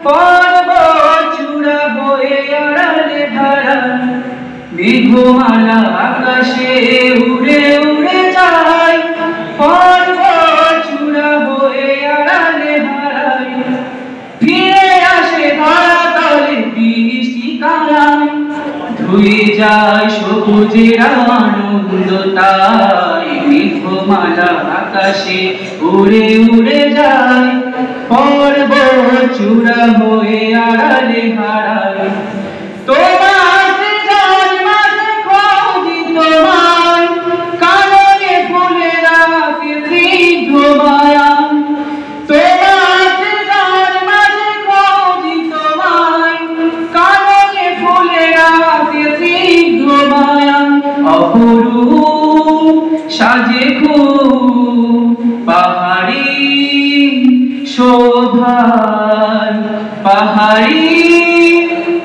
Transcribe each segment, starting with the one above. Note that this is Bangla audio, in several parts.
পর্বত চূড়া হয়ে আড়ালে হারায়, মেঘমালা আকাশে উড়ে উড়ে যায়। পর্বত চূড়া হয়ে আড়ালে হারায়, ফিরে আসে ধরাতলে বৃষ্টি কাঁয়ায়। ধুয়ে যায় সবুজের আনন্দ তাই, মেঘমালা আকাশে উড়ে উড়ে যায়। পর্বত চূড়া হয়ে আড়ালে হারায়, তোমাকে যার মাঝে খোঁজি তোমায়, কাননে ফুলেরা স্নিগ্ধ মায়া। তোমাকে যার মাঝে খোঁজি তোমায়, কাননে ফুলেরা স্নিগ্ধ মায়া। অপরূপ সাজে খুব পাহাড়ি শোভায়, পাহাড়ি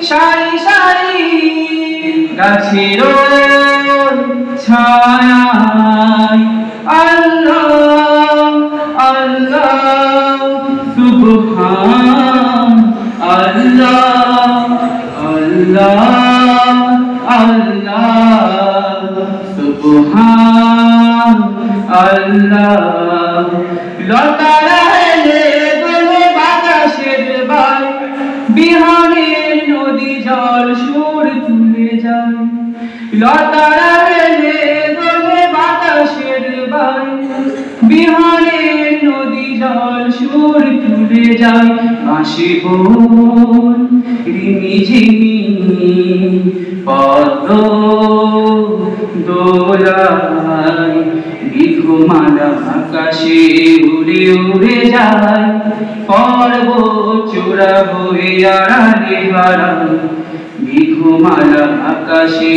সারি সারি গাছের ছায়ায়। আল্লাহ আল্লাহ সুবহান আল্লাহ আল্লাহ আল্লাহ সুবহান আল্লাহ। লতারা এলে দোলে বাতাসের বাই, বিহানের নদী জল সুর তুলে যায়। লতারা এলে দোলে বাতাসের বাই, বিহানের নদী জল সুর তুলে যায়। বাঁশি বোল রিমিঝিমি পদ্ম দোলায়, মেঘমালা আকাশে উড়ে উড়ে যায়। পর্বত চূড়া হয়ে আড়ালে হারায়, মেঘমালা আকাশে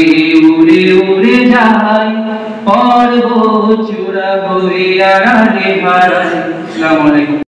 উড়ে উড়ে যায়। পর্বত চূড়া হয়ে আড়ালে হারায়। আসসালামু আলাইকুম।